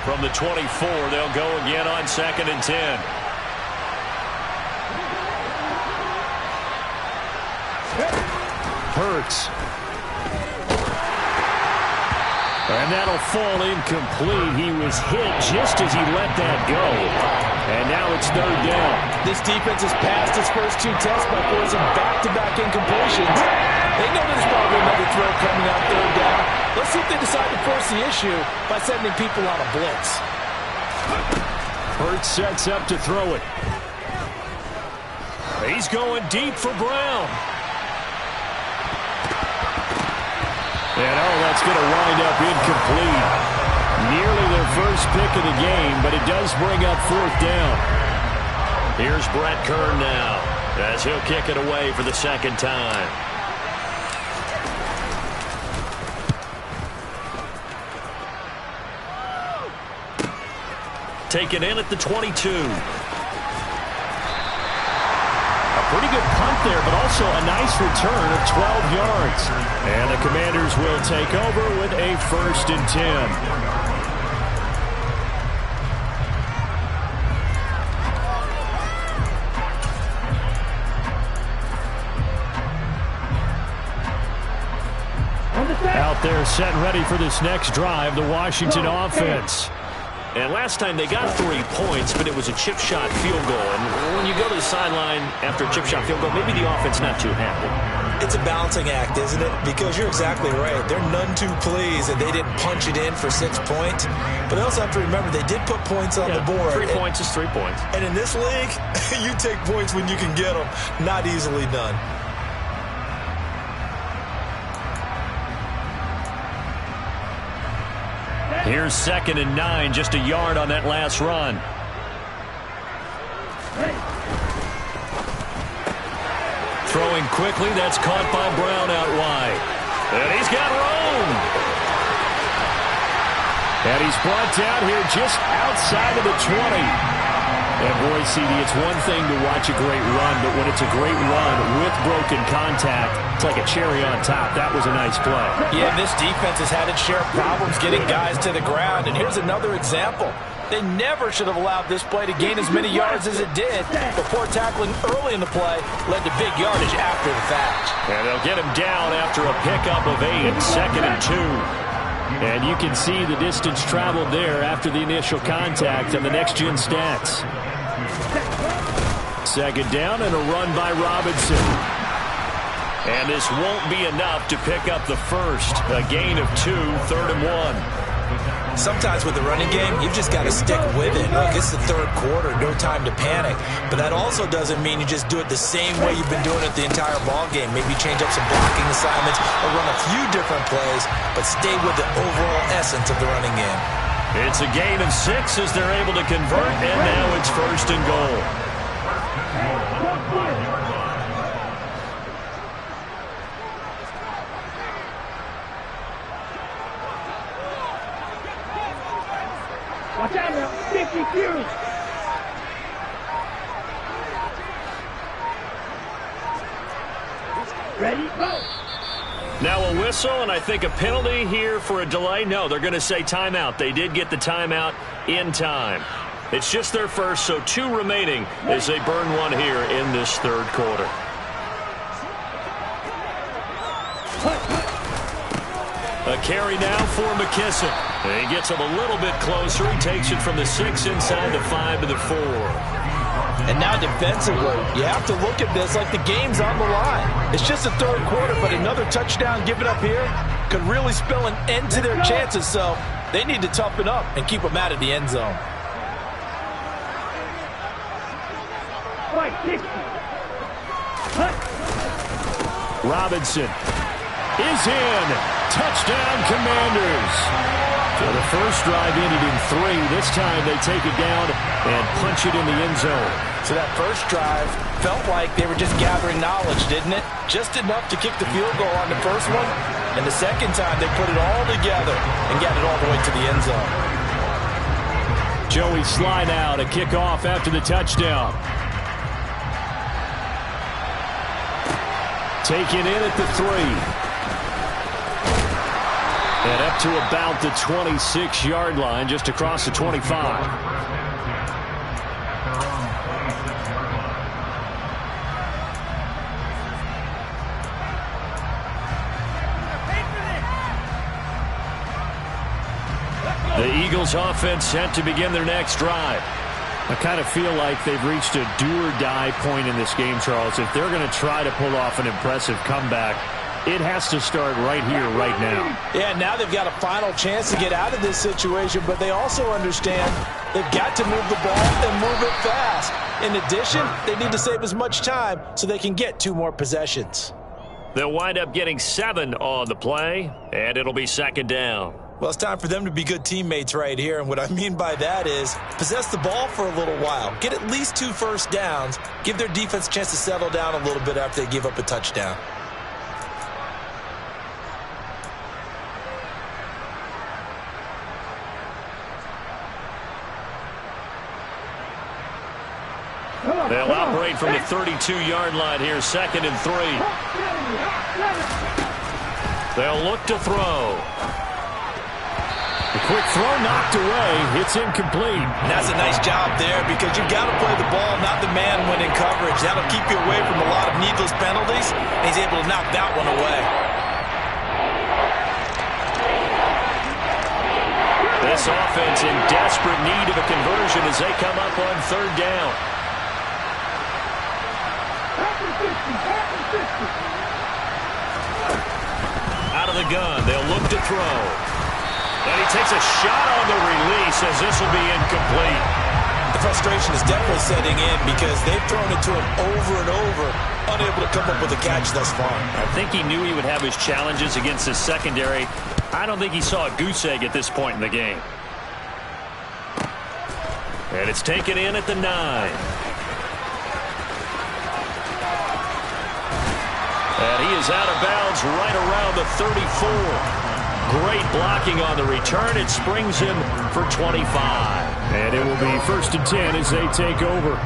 From the 24, they'll go again on 2nd and 10. Hurts. And that'll fall incomplete. He was hit just as he let that go. And now it's third down.
This defense has passed its first 2 tests by forcing back-to-back incompletions. They know there's probably another throw coming out third down. Let's see if they decide to force the issue by sending people on a blitz.
Hurts sets up to throw it. He's going deep for Brown. And that's going to wind up incomplete. Nearly their first pick of the game, but it does bring up 4th down. Here's Brett Kern now as he'll kick it away for the second time. taken in at the 22. Pretty good punt there, but also a nice return of 12 yards. And the Commanders will take over with a 1st and 10. Out there set and ready for this next drive, the Washington offense. And last time they got 3 points, but it was a chip shot field goal. And when you go to the sideline after a chip shot field goal, maybe the offense not too happy.
It's a balancing act, isn't it? Because you're exactly right. They're none too pleased that they didn't punch it in for 6 points. But they also have to remember they did put points on the board.
3 points is 3 points.
And in this league, you take points when you can get them. Not easily done.
Here's 2nd and 9, just a yard on that last run. Throwing quickly, that's caught by Brown out wide. And he's got room. And he's brought down here just outside of the 20. And boy, CD, it's one thing to watch a great run, but when it's a great run with broken contact, it's like a cherry on top. That was a nice play.
Yeah, this defense has had its share of problems getting guys to the ground. And here's another example. They never should have allowed this play to gain as many yards as it did. But poor tackling early in the play led to big yardage after the fact.
And they'll get him down after a pickup of 8, 2nd and 2. And you can see the distance traveled there after the initial contact on the next-gen stats. 2nd down and a run by Robinson. And this won't be enough to pick up the first. A gain of 2, 3rd and 1.
Sometimes with the running game, you've just got to stick with it. Look, it's the 3rd quarter, no time to panic. But that also doesn't mean you just do it the same way you've been doing it the entire ball game. Maybe change up some blocking assignments or run a few different plays, but stay with the overall essence of the running game.
It's a gain of 6 as they're able to convert, and now it's 1st and goal.
Watch out now, 50 Fury. Ready, go.
Now a whistle, and I think a penalty here for a delay. No, they're going to say timeout. They did get the timeout in time. It's just their first, so 2 remaining as they burn one here in this 3rd quarter. A carry now for McKissick. And he gets him a little bit closer. He takes it from the 6 inside the 5 to the 4.
And now defensively, you have to look at this like the game's on the line. It's just the 3rd quarter, but another touchdown given up here could really spell an end to their chances. So they need to toughen up and keep them out of the end zone.
Robinson is in. Touchdown, Commanders. So the first drive ended in 3. This time they take it down and punch it in the end zone.
So that first drive felt like they were just gathering knowledge, didn't it? Just enough to kick the field goal on the first one. And the second time they put it all together and got it all the way to the end zone.
Joey Sly now to kick off after the touchdown. Taken in at the 3. And up to about the 26-yard line, just across the 25. The Eagles offense set to begin their next drive. I kind of feel like they've reached a do-or-die point in this game, Charles. If they're going to try to pull off an impressive comeback, it has to start right here, right now.
Yeah, now they've got a final chance to get out of this situation, but they also understand they've got to move the ball and move it fast. In addition, they need to save as much time so they can get 2 more possessions.
They'll wind up getting 7 on the play, and it'll be 2nd down.
Well, it's time for them to be good teammates right here, and what I mean by that is possess the ball for a little while, get at least 2 first downs, give their defense a chance to settle down a little bit after they give up a touchdown.
They'll operate from the 32-yard line here, 2nd and 3. They'll look to throw. The quick throw knocked away. It's incomplete.
And that's a nice job there because you've got to play the ball, not the man when in coverage. That'll keep you away from a lot of needless penalties, and he's able to knock that one away.
This offense in desperate need of a conversion as they come up on 3rd down. Out of the gun, they'll look to throw. And he takes a shot on the release as this will be incomplete.
The frustration is definitely setting in because they've thrown it to him over and over, unable to come up with a catch thus far.
I think he knew he would have his challenges against his secondary. I don't think he saw a goose egg at this point in the game. And it's taken in at the 9. And he is out of bounds right around the 34. Great blocking on the return. It springs him for 25.
And it will be 1st and 10 as they take over.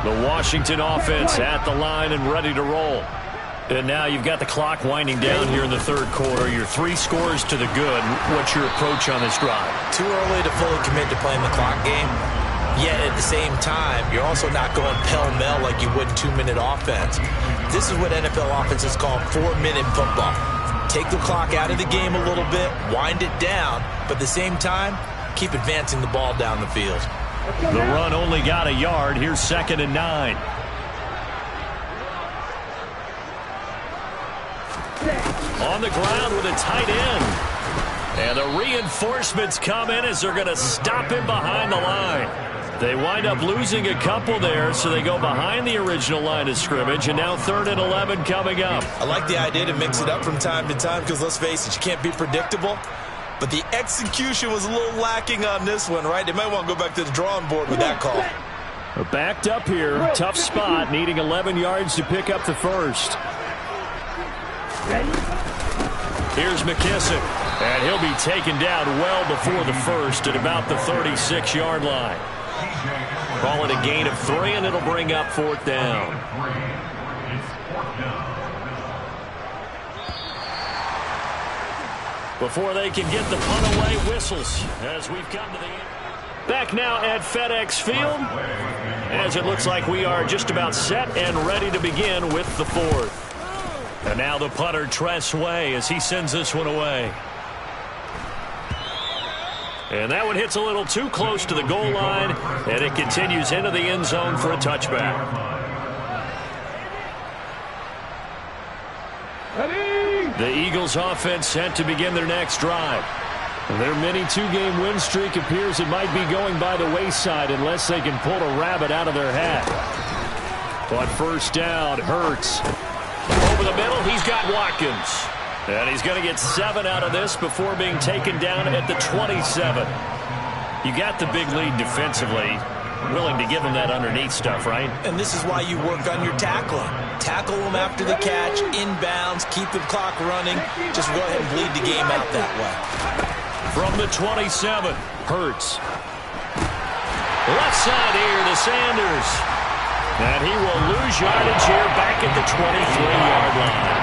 The Washington offense at the line and ready to roll. And now you've got the clock winding down here in the 3rd quarter. You're 3 scores to the good. What's your approach on this drive?
Too early to fully commit to playing the clock game. Yet at the same time, you're also not going pell-mell like you would 2-minute offense. This is what NFL offenses call 4-minute football. Take the clock out of the game a little bit, wind it down, but at the same time, keep advancing the ball down the field.
The run only got a yard. Here's 2nd and 9. On the ground with a tight end. And the reinforcements come in as they're going to stop him behind the line. They wind up losing a couple there, so they go behind the original line of scrimmage, and now 3rd and 11 coming up.
I like the idea to mix it up from time to time because, let's face it, you can't be predictable. But the execution was a little lacking on this one, right? They might want to go back to the drawing board with that call.
Backed up here. Tough spot, needing 11 yards to pick up the 1st.
Here's McKissick, and he'll be taken down well before the 1st at about the 36-yard line. Call it a gain of 3, and it'll bring up 4th down. Before they can get the punt away, whistles as we've come to the end. Back now at FedEx Field, as it looks like we are just about set and ready to begin with the 4th. And now the punter, Tress Way, as he sends this one away. And that one hits a little too close to the goal line, and it continues into the end zone for a touchback. The Eagles offense set to begin their next drive. Their mini 2-game win streak appears it might be going by the wayside unless they can pull a rabbit out of their hat. But 1st down, Hurts. Over the middle, he's got Watkins. And he's going to get 7 out of this before being taken down at the 27. You got the big lead defensively. Willing to give him that underneath stuff, right?
And this is why you work on your tackling. Tackle them after the catch, inbounds, keep the clock running. Just go ahead and bleed the game out that way.
From the 27, Hurts. Left side here to Sanders. And he will lose yardage here back at the 23-yard line.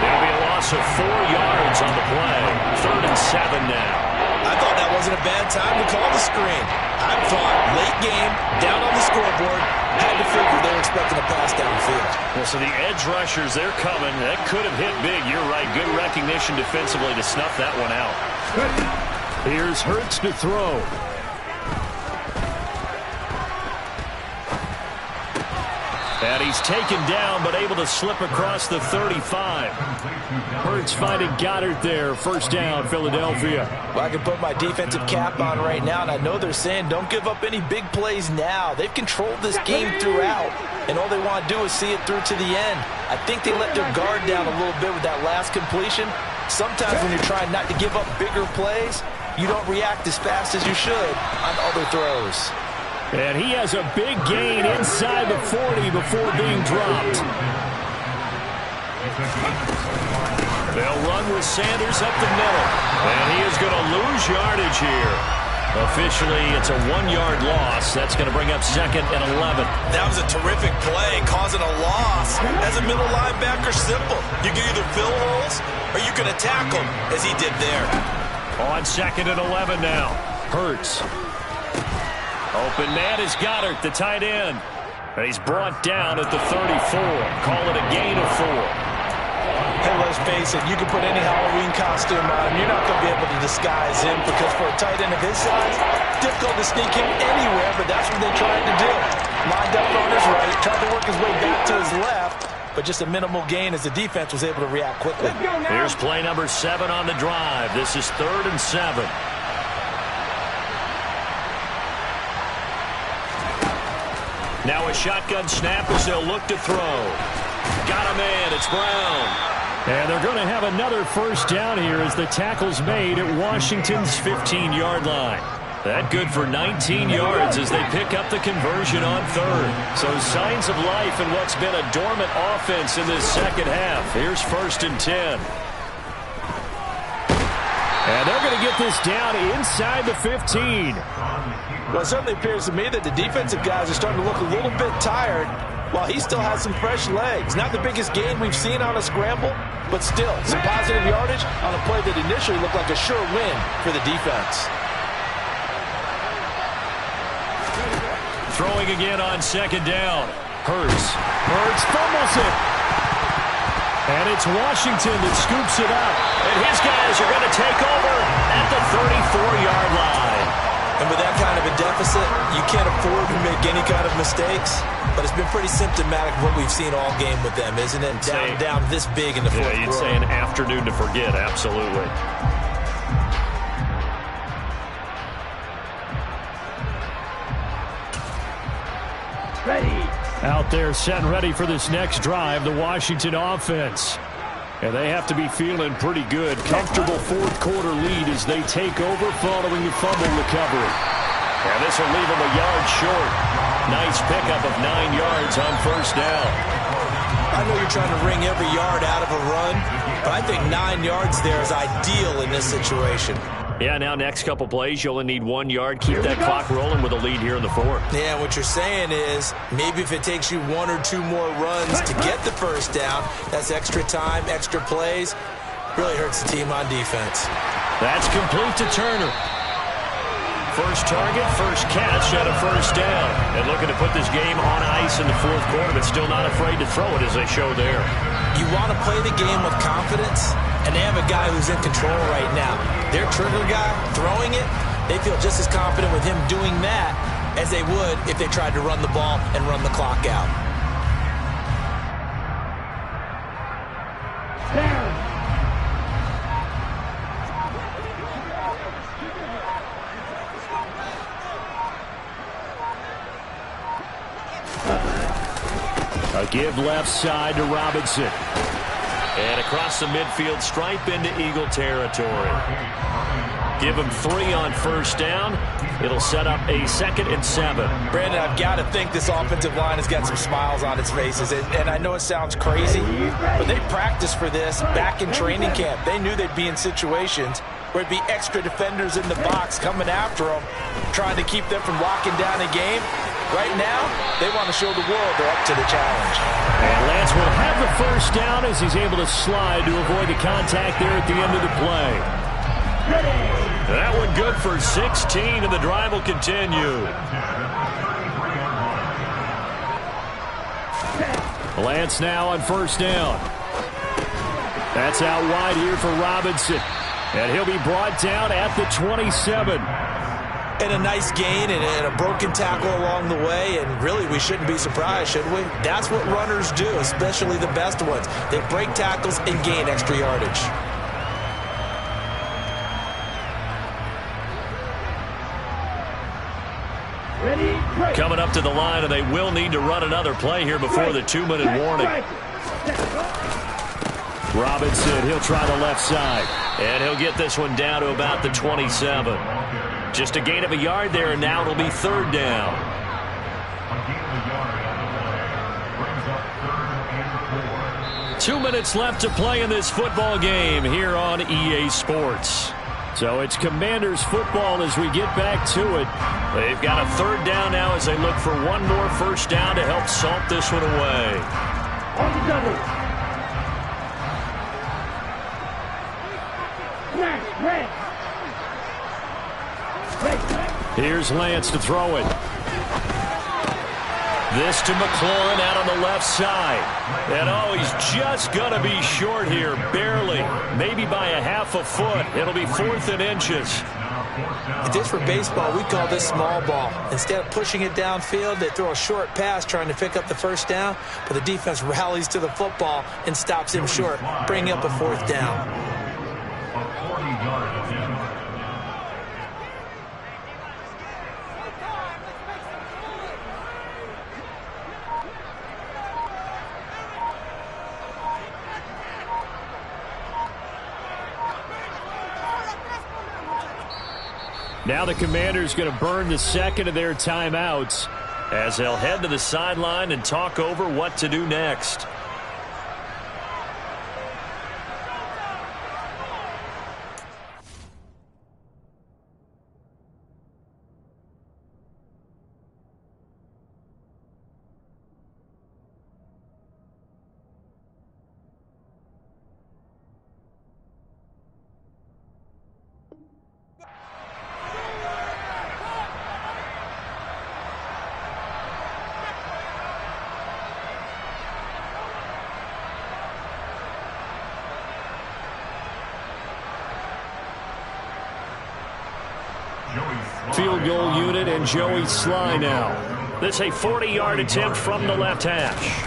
It'll be a loss of 4 yards on the play. 3rd and 7 now.
I thought that wasn't a bad time to call the screen. I thought late game, down on the scoreboard, had to figure they were expecting a pass downfield.
Well, so the edge rushers, they're coming. That could have hit big. You're right. Good recognition defensively to snuff that one out.
Here's Hurts to throw.
And he's taken down, but able to slip across the 35.
Hurts finding Goddard there. 1st down, Philadelphia.
Well, I can put my defensive cap on right now, and I know they're saying don't give up any big plays now. They've controlled this game throughout, and all they want to do is see it through to the end. I think they let their guard down a little bit with that last completion. Sometimes when you're trying not to give up bigger plays, you don't react as fast as you should on other throws.
And he has a big gain inside the 40 before being dropped. They'll run with Sanders up the middle. And he is going to lose yardage here. Officially, it's a 1-yard loss. That's going to bring up 2nd and 11.
That was a terrific play, causing a loss. As a middle linebacker, simple. You can either fill holes or you can attack them, as he did there.
On 2nd and 11 now. Hurts. Open man is Goddard, the tight end. And he's brought down at the 34. Call it a gain of 4.
Hey, let's face it, you can put any Halloween costume on. You're not going to be able to disguise him because for a tight end of his size, difficult to sneak him anywhere, but that's what they tried to do. Lined up on his right, tried to work his way back to his left, but just a minimal gain as the defense was able to react quickly.
Here's play number 7 on the drive. This is 3rd and 7. Now a shotgun snap as they'll look to throw. Got him in. It's Brown.
And they're going to have another first down here as the tackle's made at Washington's 15-yard line. That good for 19 yards as they pick up the conversion on 3rd. So signs of life in what's been a dormant offense in this second half. Here's 1st and 10. And they're going to get this down inside the 15.
Well, it certainly appears to me that the defensive guys are starting to look a little bit tired while he still has some fresh legs. Not the biggest gain we've seen on a scramble, but still some positive yardage on a play that initially looked like a sure win for the defense.
Throwing again on 2nd down. Hurts fumbles it. And it's Washington that scoops it up.
And his guys are going to take over at the 34-yard line.
And with that kind of a deficit, you can't afford to make any kind of mistakes. But it's been pretty symptomatic of what we've seen all game with them, isn't it? Down this big in the fourth quarter.
You'd say an afternoon to forget, absolutely.
Ready.
Out there set and ready for this next drive, the Washington offense. And they have to be feeling pretty good. Comfortable fourth quarter lead as they take over following the fumble recovery.
And this will leave them a yard short. Nice pickup of 9 yards on 1st down.
I know you're trying to wring every yard out of a run, but I think 9 yards there is ideal in this situation.
Yeah, now next couple plays, you only need 1 yard. Keep that clock rolling with a lead here in the 4th.
Yeah, what you're saying is maybe if it takes you 1 or 2 more runs to get the first down, that's extra time, extra plays. Really hurts the team on defense.
That's complete to Turner.
First target, first catch, and a 1st down. And looking to put this game on ice in the 4th quarter, but still not afraid to throw it as they show there.
You want to play the game with confidence, and they have a guy who's in control right now. Their trigger guy throwing it, they feel just as confident with him doing that as they would if they tried to run the ball and run the clock out.
A give left side to Robinson.
And across the midfield stripe into Eagle territory. Give him 3 on 1st down. It'll set up a 2nd and 7.
Brandon, I've got to think this offensive line has got some smiles on its faces. And I know it sounds crazy, but they practiced for this back in training camp. They knew they'd be in situations where it'd be extra defenders in the box coming after them, trying to keep them from locking down a game. Right now, they want to show the world they're up to the challenge.
And Lance will have the 1st down as he's able to slide to avoid the contact there at the end of the play.
That one good for 16, and the drive will continue.
Lance now on 1st down. That's out wide here for Robinson. And he'll be brought down at the 27.
And a nice gain and a broken tackle along the way, and really we shouldn't be surprised, should we? That's what runners do, especially the best ones. They break tackles and gain extra yardage.
Coming up to the line, and they will need to run another play here before the 2-minute warning.
Robinson, he'll try the left side. And he'll get this one down to about the 27. Just a gain of a yard there, and now it'll be third down.
A gain of a yard on the play brings up 3rd and 4.
2 minutes left to play in this football game here on EA Sports. So it's Commanders football as we get back to it. They've got a third down now as they look for one more first down to help salt this one away.
On the double.
Here's Lance to throw it. This to McLaurin out on the left side. And oh, he's just going to be short here, barely. Maybe by a half a foot. It'll be 4th and inches.
It is for baseball. We call this small ball. Instead of pushing it downfield, they throw a short pass trying to pick up the first down, but the defense rallies to the football and stops him short, bringing up a 4th down.
A 40-yard attempt.
Now the Commanders going to burn the second of their timeouts as they'll head to the sideline and talk over what to do next. Field goal unit and Joey Sly now. This a 40-yard attempt from the left hash.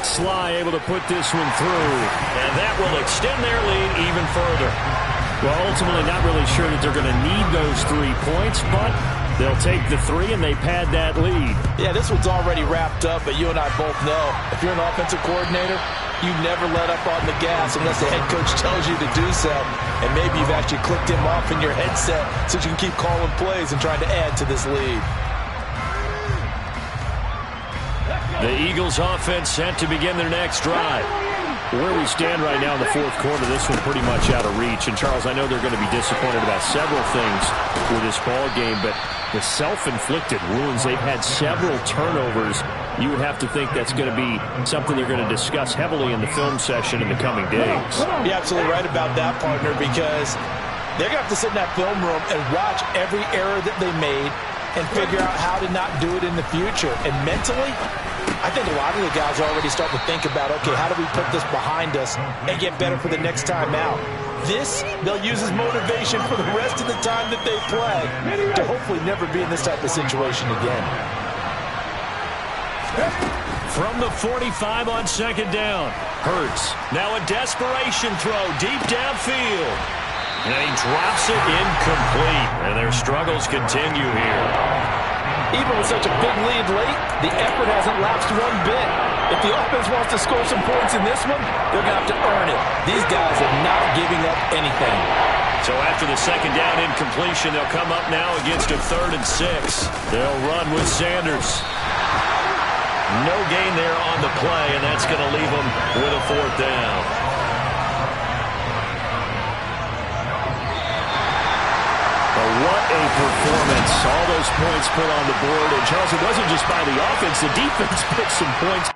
Sly able to put this one through. And that will extend their lead even further. Well, ultimately not really sure that they're going to need those 3 points, but they'll take the 3 and they pad that lead.
Yeah, this one's already wrapped up, but you and I both know if you're an offensive coordinator, you never let up on the gas unless the head coach tells you to do so. And maybe you've actually clicked him off in your headset so you can keep calling plays and trying to add to this lead.
The Eagles offense set to begin their next drive. Where we stand right now in the 4th quarter, this one pretty much out of reach. And, Charles, I know they're going to be disappointed about several things with this ball game, but the self-inflicted wounds, they've had several turnovers. You would have to think that's going to be something they're going to discuss heavily in the film session in the coming days.
You're absolutely right about that, partner, because they're going to have to sit in that film room and watch every error that they made and figure out how to not do it in the future. And mentally, I think a lot of the guys are already starting to think about, okay, how do we put this behind us and get better for the next time out? This, they'll use as motivation for the rest of the time that they play to hopefully never be in this type of situation again.
From the 45 on 2nd down, Hurts. Now a desperation throw deep downfield. And he drops it incomplete. And their struggles continue here.
Even with such a big lead late, the effort hasn't lapsed one bit. If the offense wants to score some points in this one, they're going to have to earn it. These guys are not giving up anything.
So after the 2nd down incompletion, they'll come up now against a 3rd and 6. They'll run with Sanders. No gain there on the play, and that's going to leave them with a 4th down. But what a performance. All those points put on the board. And, Charles, it wasn't just by the offense. The defense put some points